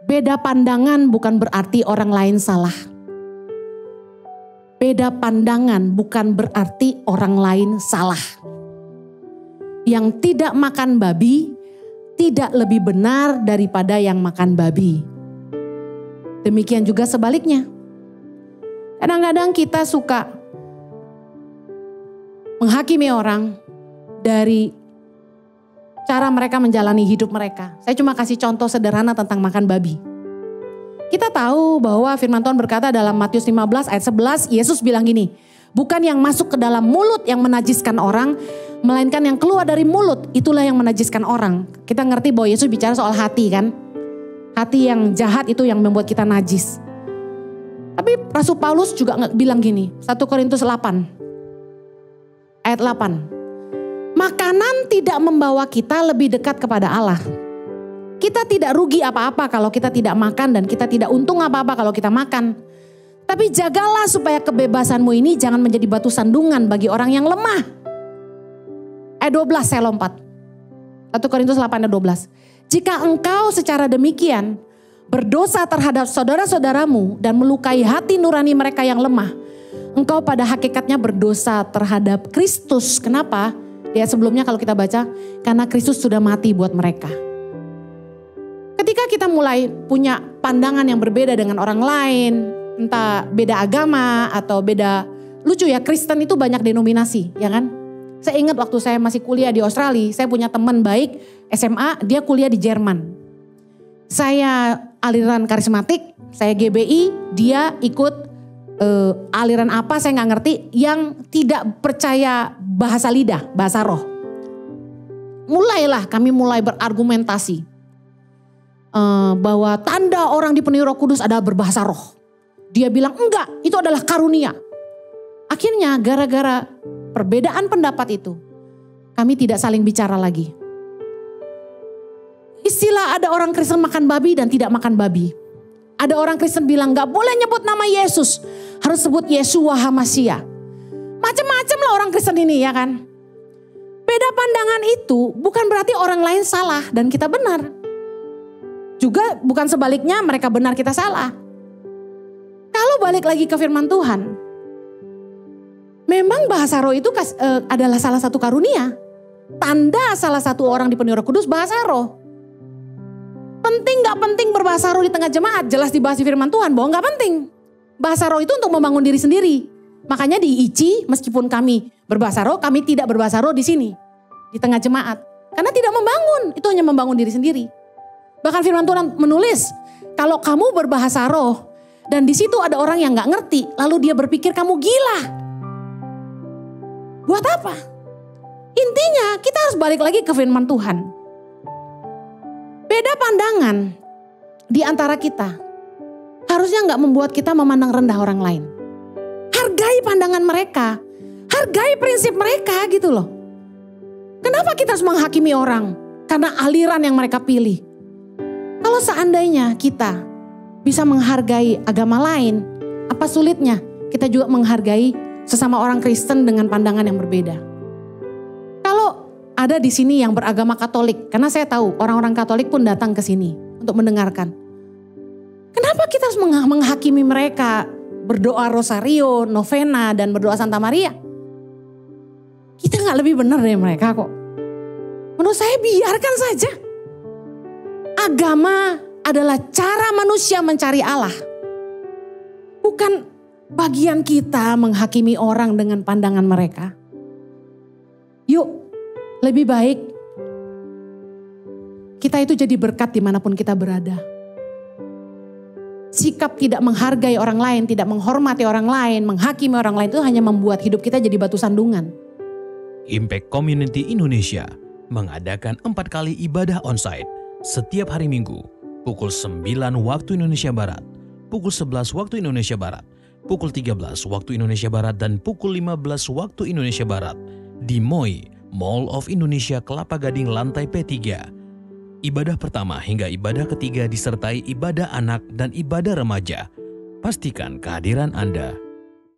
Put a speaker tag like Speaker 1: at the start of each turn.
Speaker 1: Beda pandangan bukan berarti orang lain salah. Beda pandangan bukan berarti orang lain salah. Yang tidak makan babi tidak lebih benar daripada yang makan babi. Demikian juga sebaliknya. Kadang-kadang kita suka menghakimi orang dari cara mereka menjalani hidup mereka. Saya cuma kasih contoh sederhana tentang makan babi. Kita tahu bahwa firman Tuhan berkata dalam Matius 15 ayat 11, Yesus bilang gini, bukan yang masuk ke dalam mulut yang menajiskan orang, melainkan yang keluar dari mulut, itulah yang menajiskan orang. Kita ngerti bahwa Yesus bicara soal hati kan. Hati yang jahat itu yang membuat kita najis. Tapi Rasul Paulus juga bilang gini, 1 Korintus 8 ayat 8. Makanan tidak membawa kita lebih dekat kepada Allah. Kita tidak rugi apa-apa kalau kita tidak makan dan kita tidak untung apa-apa kalau kita makan. Tapi jagalah supaya kebebasanmu ini jangan menjadi batu sandungan bagi orang yang lemah. Ayat 12 saya lompat. 1 Korintus 8 ayat 12. Jika engkau secara demikian berdosa terhadap saudara-saudaramu dan melukai hati nurani mereka yang lemah, engkau pada hakikatnya berdosa terhadap Kristus. Kenapa? Di ayat sebelumnya kalau kita baca, karena Kristus sudah mati buat mereka. Ketika kita mulai punya pandangan yang berbeda dengan orang lain, entah beda agama atau beda, lucu ya, Kristen itu banyak denominasi, ya kan? Saya ingat waktu saya masih kuliah di Australia, saya punya teman baik SMA, dia kuliah di Jerman. Saya aliran karismatik, saya GBI, dia ikut aliran apa saya nggak ngerti, yang tidak percaya bahasa lidah, bahasa roh. Mulailah kami mulai berargumentasi bahwa tanda orang dipenuhi Roh Kudus adalah berbahasa roh. Dia bilang enggak, itu adalah karunia. Akhirnya gara-gara perbedaan pendapat itu, kami tidak saling bicara lagi. Istilah ada orang Kristen makan babi dan tidak makan babi. Ada orang Kristen bilang gak boleh nyebut nama Yesus, harus sebut Yeshua HaMashiach. Macam-macam lah orang Kristen ini, ya kan. Beda pandangan itu bukan berarti orang lain salah dan kita benar. Juga bukan sebaliknya mereka benar kita salah. Kalau balik lagi ke firman Tuhan, memang bahasa roh itu adalah salah satu karunia. Tanda salah satu orang dipenuhi Roh Kudus bahasa roh. Penting gak penting berbahasa roh di tengah jemaat? Jelas dibahas di firman Tuhan bahwa gak penting. Bahasa roh itu untuk membangun diri sendiri. Makanya di ICI meskipun kami berbahasa roh, kami tidak berbahasa roh di sini. Di tengah jemaat. Karena tidak membangun, itu hanya membangun diri sendiri. Bahkan firman Tuhan menulis, kalau kamu berbahasa roh dan di situ ada orang yang gak ngerti, lalu dia berpikir kamu gila. Buat apa? Intinya kita harus balik lagi ke firman Tuhan. Beda pandangan di antara kita harusnya gak membuat kita memandang rendah orang lain. Hargai pandangan mereka, hargai prinsip mereka gitu loh. Kenapa kita harus menghakimi orang? Karena aliran yang mereka pilih. Kalau seandainya kita bisa menghargai agama lain, apa sulitnya kita juga menghargai sesama orang Kristen dengan pandangan yang berbeda. Kalau ada di sini yang beragama Katolik, karena saya tahu orang-orang Katolik pun datang ke sini untuk mendengarkan. Kenapa kita harus menghakimi mereka berdoa rosario, novena, dan berdoa Santa Maria? Kita gak lebih benar dari mereka kok. Menurut saya biarkan saja. Agama adalah cara manusia mencari Allah. Bukan bagian kita menghakimi orang dengan pandangan mereka. Yuk, lebih baik kita itu jadi berkat dimanapun kita berada. Sikap tidak menghargai orang lain, tidak menghormati orang lain, menghakimi orang lain itu hanya membuat hidup kita jadi batu sandungan.
Speaker 2: Impact Community Indonesia mengadakan 4 kali ibadah onsite setiap hari Minggu, pukul 9 waktu Indonesia Barat, pukul 11 waktu Indonesia Barat, pukul 13 waktu Indonesia Barat, dan pukul 15 waktu Indonesia Barat di MOI, Mall of Indonesia Kelapa Gading lantai P3. Ibadah pertama hingga ibadah ketiga disertai ibadah anak dan ibadah remaja. Pastikan kehadiran Anda.